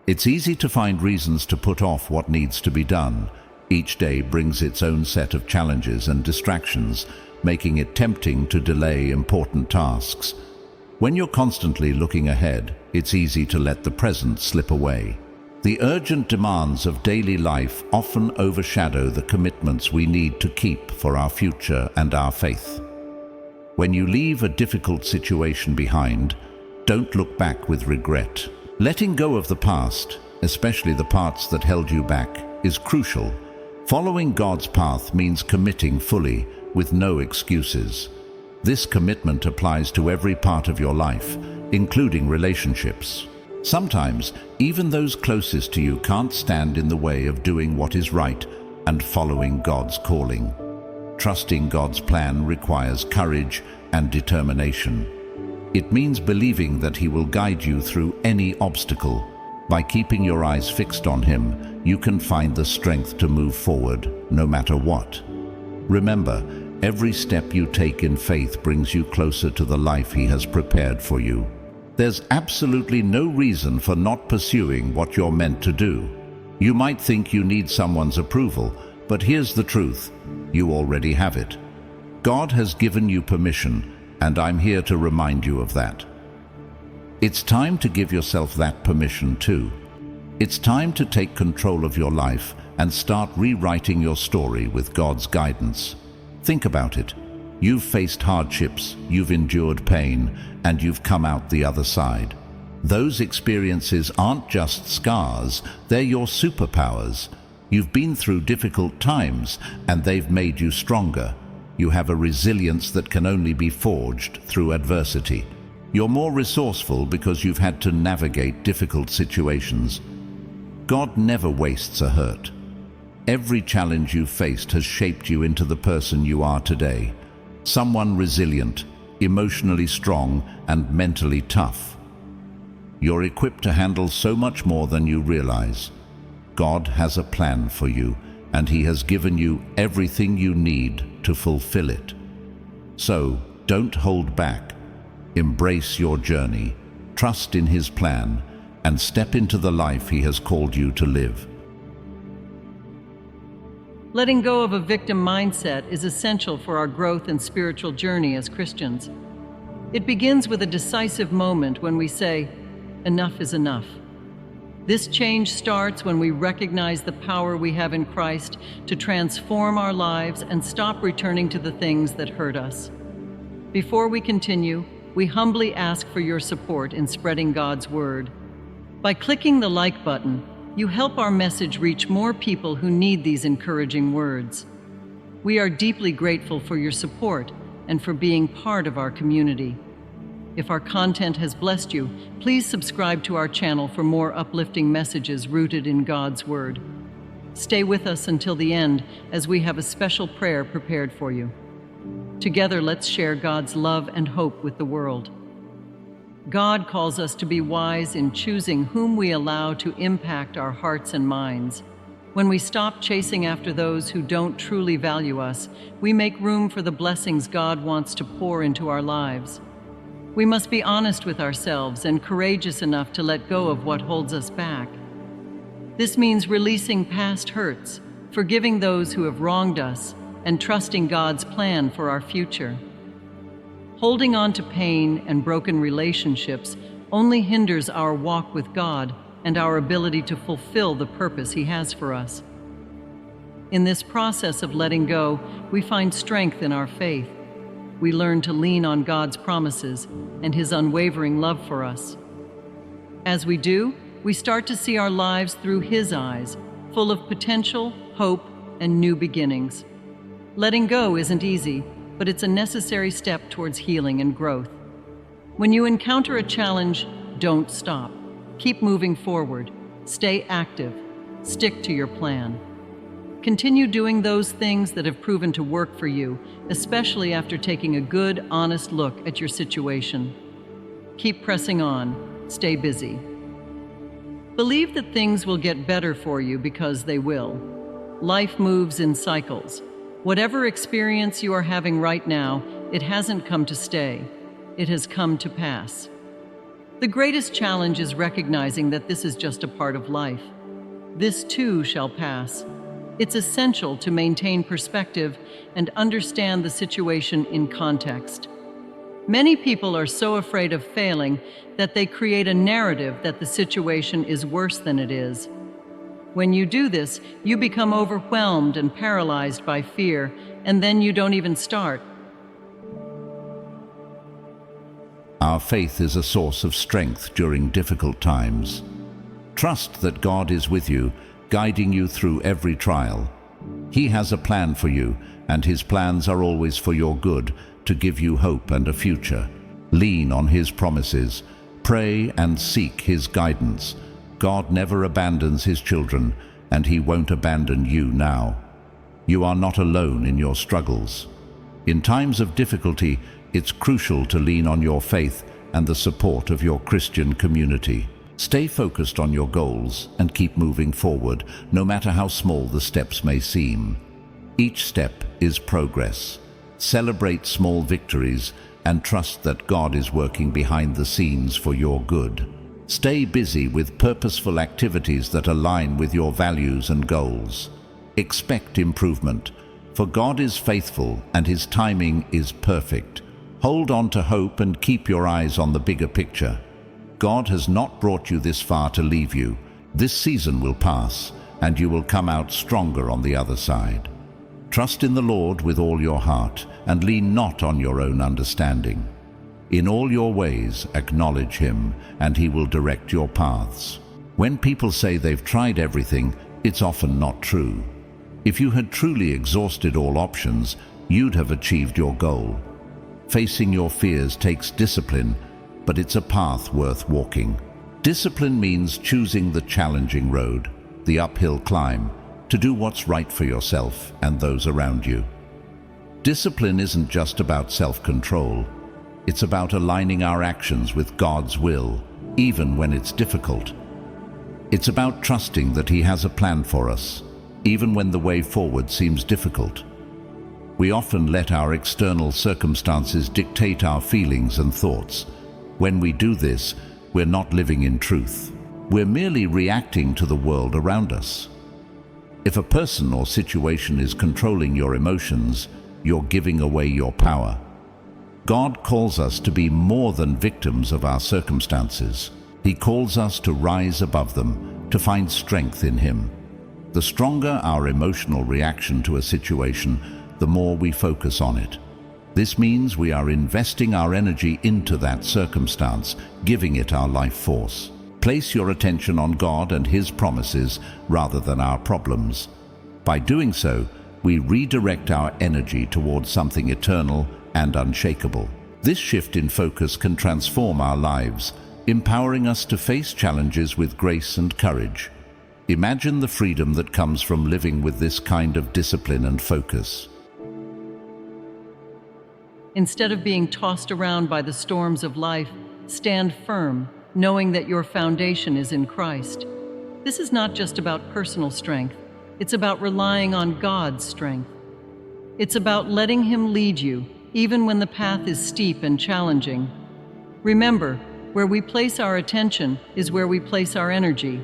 It's easy to find reasons to put off what needs to be done. Each day brings its own set of challenges and distractions, making it tempting to delay important tasks. When you're constantly looking ahead, it's easy to let the present slip away. The urgent demands of daily life often overshadow the commitments we need to keep for our future and our faith. When you leave a difficult situation behind, don't look back with regret. Letting go of the past, especially the parts that held you back, is crucial. Following God's path means committing fully, with no excuses. This commitment applies to every part of your life, including relationships. Sometimes, even those closest to you can't stand in the way of doing what is right and following God's calling. Trusting God's plan requires courage and determination. It means believing that He will guide you through any obstacle. By keeping your eyes fixed on Him, you can find the strength to move forward, no matter what. Remember, every step you take in faith brings you closer to the life He has prepared for you. There's absolutely no reason for not pursuing what you're meant to do. You might think you need someone's approval, but here's the truth: you already have it. God has given you permission, and I'm here to remind you of that. It's time to give yourself that permission too. It's time to take control of your life and start rewriting your story with God's guidance. Think about it. You've faced hardships, you've endured pain, and you've come out the other side. Those experiences aren't just scars, they're your superpowers. You've been through difficult times, and they've made you stronger. You have a resilience that can only be forged through adversity. You're more resourceful because you've had to navigate difficult situations. God never wastes a hurt. Every challenge you've faced has shaped you into the person you are today. Someone resilient, emotionally strong, and mentally tough. You're equipped to handle so much more than you realize. God has a plan for you, and He has given you everything you need to fulfill it. So, don't hold back. Embrace your journey, trust in His plan, and step into the life He has called you to live. Letting go of a victim mindset is essential for our growth and spiritual journey as Christians. It begins with a decisive moment when we say, "Enough is enough." This change starts when we recognize the power we have in Christ to transform our lives and stop returning to the things that hurt us. Before we continue, we humbly ask for your support in spreading God's word. By clicking the like button, you help our message reach more people who need these encouraging words. We are deeply grateful for your support and for being part of our community. If our content has blessed you, please subscribe to our channel for more uplifting messages rooted in God's Word. Stay with us until the end as we have a special prayer prepared for you. Together, let's share God's love and hope with the world. God calls us to be wise in choosing whom we allow to impact our hearts and minds. When we stop chasing after those who don't truly value us, we make room for the blessings God wants to pour into our lives. We must be honest with ourselves and courageous enough to let go of what holds us back. This means releasing past hurts, forgiving those who have wronged us, and trusting God's plan for our future. Holding on to pain and broken relationships only hinders our walk with God and our ability to fulfill the purpose He has for us. In this process of letting go, we find strength in our faith. We learn to lean on God's promises and His unwavering love for us. As we do, we start to see our lives through His eyes, full of potential, hope, and new beginnings. Letting go isn't easy, but it's a necessary step towards healing and growth. When you encounter a challenge, don't stop. Keep moving forward. Stay active. Stick to your plan. Continue doing those things that have proven to work for you, especially after taking a good, honest look at your situation. Keep pressing on. Stay busy. Believe that things will get better for you because they will. Life moves in cycles. Whatever experience you are having right now, it hasn't come to stay. It has come to pass. The greatest challenge is recognizing that this is just a part of life. This too shall pass. It's essential to maintain perspective and understand the situation in context. Many people are so afraid of failing that they create a narrative that the situation is worse than it is. When you do this, you become overwhelmed and paralyzed by fear, and then you don't even start. Our faith is a source of strength during difficult times. Trust that God is with you, guiding you through every trial. He has a plan for you, and His plans are always for your good, to give you hope and a future. Lean on His promises. Pray and seek His guidance. God never abandons His children, and He won't abandon you now. You are not alone in your struggles. In times of difficulty, it's crucial to lean on your faith and the support of your Christian community. Stay focused on your goals and keep moving forward, no matter how small the steps may seem. Each step is progress. Celebrate small victories and trust that God is working behind the scenes for your good. Stay busy with purposeful activities that align with your values and goals. Expect improvement, for God is faithful and His timing is perfect. Hold on to hope and keep your eyes on the bigger picture. God has not brought you this far to leave you. This season will pass, and you will come out stronger on the other side. Trust in the Lord with all your heart, and lean not on your own understanding. In all your ways acknowledge Him, and He will direct your paths. When people say they've tried everything, it's often not true. If you had truly exhausted all options, you'd have achieved your goal. Facing your fears takes discipline, but it's a path worth walking. Discipline means choosing the challenging road, the uphill climb, to do what's right for yourself and those around you. Discipline isn't just about self-control. It's about aligning our actions with God's will, even when it's difficult. It's about trusting that He has a plan for us, even when the way forward seems difficult. We often let our external circumstances dictate our feelings and thoughts. When we do this, we're not living in truth. We're merely reacting to the world around us. If a person or situation is controlling your emotions, you're giving away your power. God calls us to be more than victims of our circumstances. He calls us to rise above them, to find strength in Him. The stronger our emotional reaction to a situation, the more we focus on it. This means we are investing our energy into that circumstance, giving it our life force. Place your attention on God and His promises rather than our problems. By doing so, we redirect our energy towards something eternal and unshakable. This shift in focus can transform our lives, empowering us to face challenges with grace and courage. Imagine the freedom that comes from living with this kind of discipline and focus. Instead of being tossed around by the storms of life, stand firm, knowing that your foundation is in Christ. This is not just about personal strength. It's about relying on God's strength. It's about letting Him lead you, even when the path is steep and challenging. Remember, where we place our attention is where we place our energy.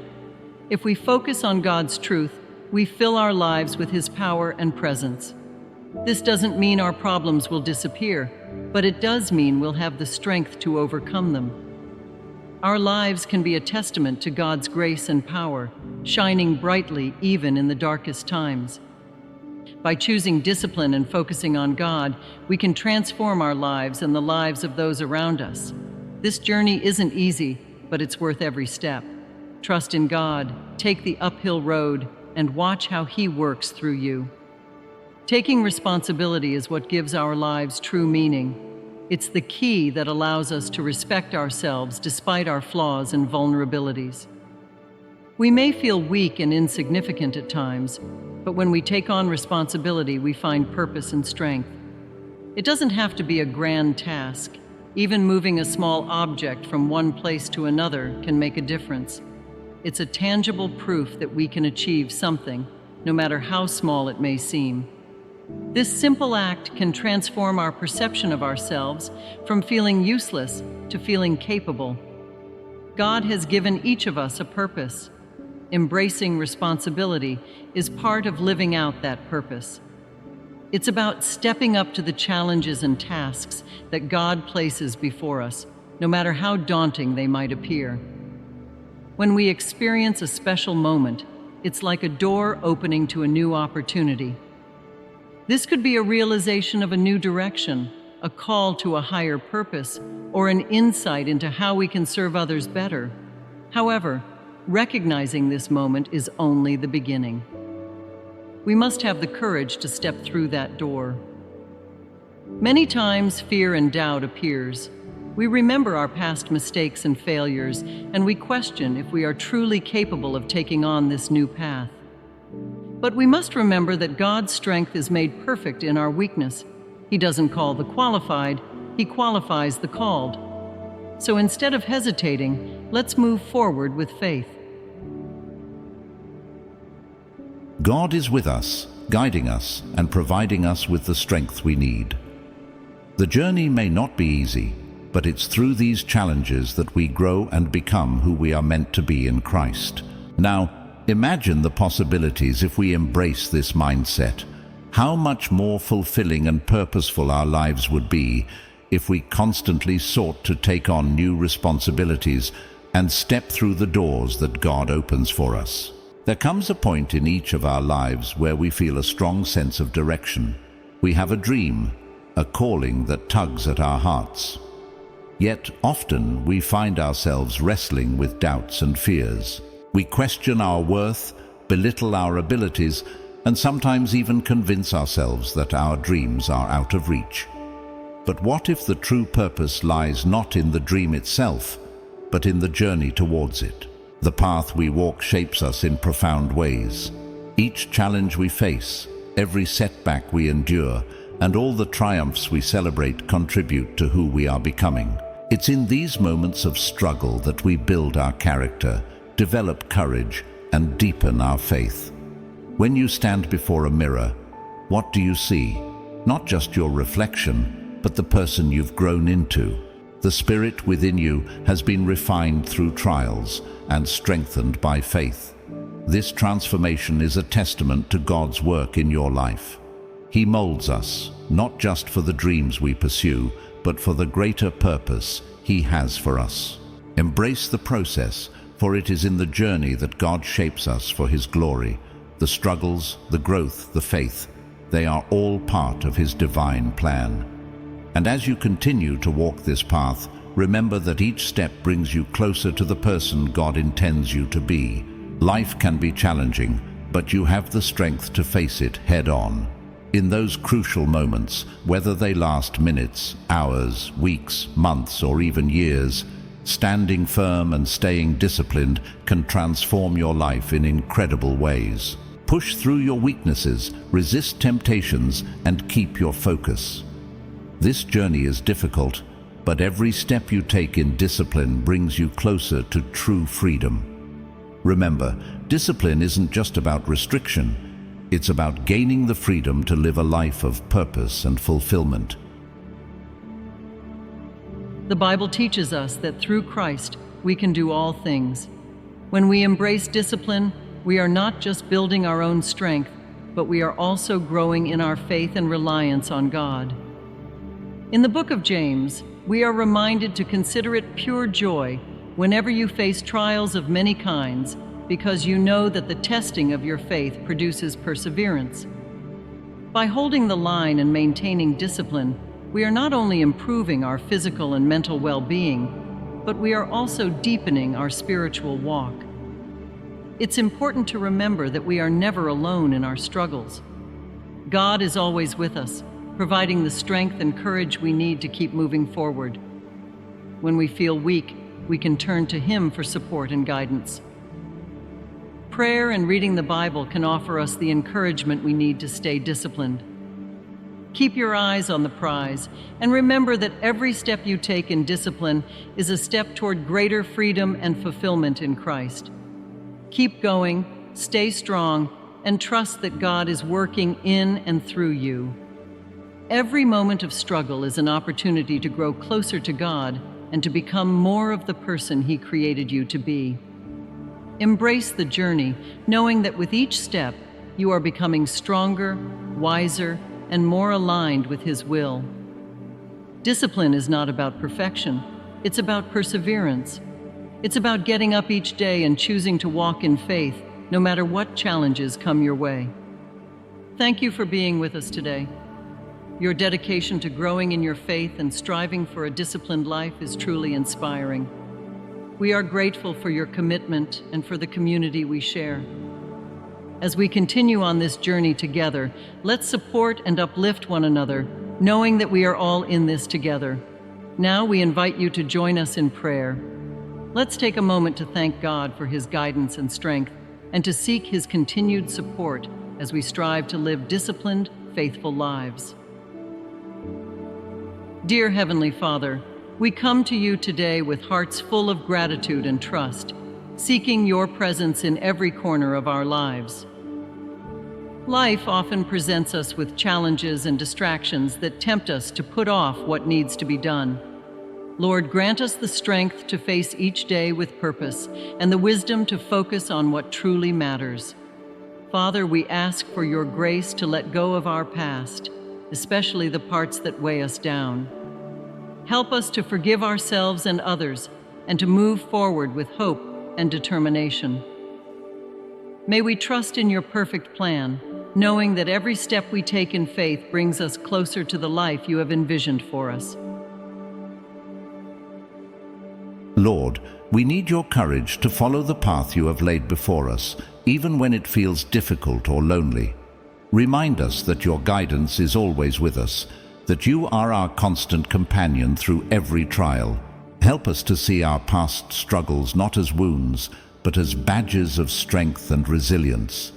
If we focus on God's truth, we fill our lives with His power and presence. This doesn't mean our problems will disappear, but it does mean we'll have the strength to overcome them. Our lives can be a testament to God's grace and power, shining brightly even in the darkest times. By choosing discipline and focusing on God, we can transform our lives and the lives of those around us. This journey isn't easy, but it's worth every step. Trust in God, take the uphill road, and watch how He works through you. Taking responsibility is what gives our lives true meaning. It's the key that allows us to respect ourselves despite our flaws and vulnerabilities. We may feel weak and insignificant at times, but when we take on responsibility, we find purpose and strength. It doesn't have to be a grand task. Even moving a small object from one place to another can make a difference. It's a tangible proof that we can achieve something, no matter how small it may seem. This simple act can transform our perception of ourselves from feeling useless to feeling capable. God has given each of us a purpose. Embracing responsibility is part of living out that purpose. It's about stepping up to the challenges and tasks that God places before us, no matter how daunting they might appear. When we experience a special moment, it's like a door opening to a new opportunity. This could be a realization of a new direction, a call to a higher purpose, or an insight into how we can serve others better. However, recognizing this moment is only the beginning. We must have the courage to step through that door. Many times, fear and doubt appears. We remember our past mistakes and failures, and we question if we are truly capable of taking on this new path. But we must remember that God's strength is made perfect in our weakness. He doesn't call the qualified, He qualifies the called. So instead of hesitating, let's move forward with faith. God is with us, guiding us and providing us with the strength we need. The journey may not be easy, but it's through these challenges that we grow and become who we are meant to be in Christ. Now, imagine the possibilities if we embrace this mindset. How much more fulfilling and purposeful our lives would be if we constantly sought to take on new responsibilities and step through the doors that God opens for us. There comes a point in each of our lives where we feel a strong sense of direction. We have a dream, a calling that tugs at our hearts. Yet often we find ourselves wrestling with doubts and fears. We question our worth, belittle our abilities, and sometimes even convince ourselves that our dreams are out of reach. But what if the true purpose lies not in the dream itself, but in the journey towards it? The path we walk shapes us in profound ways. Each challenge we face, every setback we endure, and all the triumphs we celebrate contribute to who we are becoming. It's in these moments of struggle that we build our character, develop courage, and deepen our faith. When you stand before a mirror, what do you see? Not just your reflection, but the person you've grown into. The spirit within you has been refined through trials and strengthened by faith. This transformation is a testament to God's work in your life. He molds us, not just for the dreams we pursue, but for the greater purpose He has for us. Embrace the process, for it is in the journey that God shapes us for His glory. The struggles, the growth, the faith, they are all part of His divine plan. And as you continue to walk this path, remember that each step brings you closer to the person God intends you to be. Life can be challenging, but you have the strength to face it head on. In those crucial moments, whether they last minutes, hours, weeks, months, or even years, standing firm and staying disciplined can transform your life in incredible ways. Push through your weaknesses, resist temptations, and keep your focus. This journey is difficult, but every step you take in discipline brings you closer to true freedom. Remember, discipline isn't just about restriction. It's about gaining the freedom to live a life of purpose and fulfillment. The Bible teaches us that through Christ, we can do all things. When we embrace discipline, we are not just building our own strength, but we are also growing in our faith and reliance on God. In the book of James, we are reminded to consider it pure joy whenever you face trials of many kinds, because you know that the testing of your faith produces perseverance. By holding the line and maintaining discipline, we are not only improving our physical and mental well-being, but we are also deepening our spiritual walk. It's important to remember that we are never alone in our struggles. God is always with us, providing the strength and courage we need to keep moving forward. When we feel weak, we can turn to Him for support and guidance. Prayer and reading the Bible can offer us the encouragement we need to stay disciplined. Keep your eyes on the prize, and remember that every step you take in discipline is a step toward greater freedom and fulfillment in Christ. Keep going, stay strong, and trust that God is working in and through you. Every moment of struggle is an opportunity to grow closer to God and to become more of the person He created you to be. Embrace the journey, knowing that with each step, you are becoming stronger, wiser, and more aligned with His will. Discipline is not about perfection. It's about perseverance. It's about getting up each day and choosing to walk in faith, no matter what challenges come your way. Thank you for being with us today. Your dedication to growing in your faith and striving for a disciplined life is truly inspiring. We are grateful for your commitment and for the community we share. As we continue on this journey together, let's support and uplift one another, knowing that we are all in this together. Now we invite you to join us in prayer. Let's take a moment to thank God for His guidance and strength, and to seek His continued support as we strive to live disciplined, faithful lives. Dear Heavenly Father, we come to you today with hearts full of gratitude and trust, seeking your presence in every corner of our lives. Life often presents us with challenges and distractions that tempt us to put off what needs to be done. Lord, grant us the strength to face each day with purpose and the wisdom to focus on what truly matters. Father, we ask for your grace to let go of our past, especially the parts that weigh us down. Help us to forgive ourselves and others and to move forward with hope and determination. May we trust in your perfect plan, knowing that every step we take in faith brings us closer to the life you have envisioned for us. Lord, we need your courage to follow the path you have laid before us, even when it feels difficult or lonely. Remind us that your guidance is always with us, that you are our constant companion through every trial. Help us to see our past struggles not as wounds, but as badges of strength and resilience.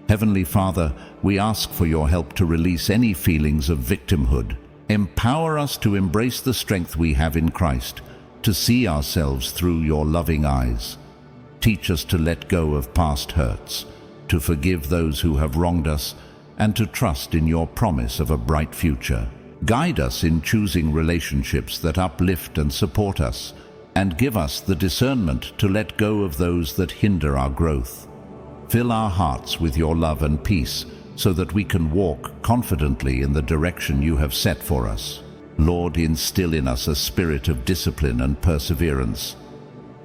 Heavenly Father, we ask for your help to release any feelings of victimhood. Empower us to embrace the strength we have in Christ, to see ourselves through your loving eyes. Teach us to let go of past hurts, to forgive those who have wronged us, and to trust in your promise of a bright future. Guide us in choosing relationships that uplift and support us, and give us the discernment to let go of those that hinder our growth. Fill our hearts with your love and peace, so that we can walk confidently in the direction you have set for us. Lord, instill in us a spirit of discipline and perseverance.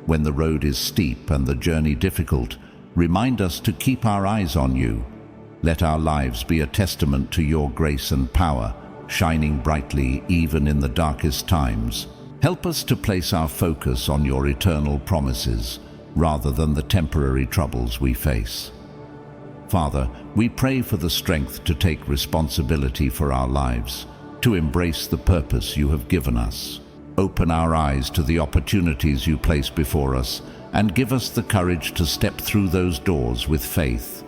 When the road is steep and the journey difficult, remind us to keep our eyes on you. Let our lives be a testament to your grace and power, shining brightly even in the darkest times. Help us to place our focus on your eternal promises, rather than the temporary troubles we face. Father, we pray for the strength to take responsibility for our lives, to embrace the purpose you have given us. Open our eyes to the opportunities you place before us, and give us the courage to step through those doors with faith.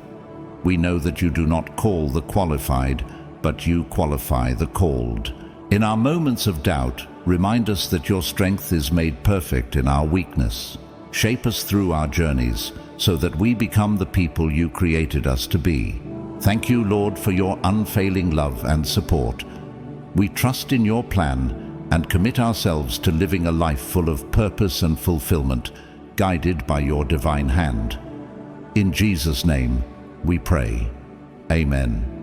We know that you do not call the qualified, but you qualify the called. In our moments of doubt, remind us that your strength is made perfect in our weakness. Shape us through our journeys, so that we become the people you created us to be. Thank you, Lord, for your unfailing love and support. We trust in your plan and commit ourselves to living a life full of purpose and fulfillment, guided by your divine hand. In Jesus' name, we pray. Amen.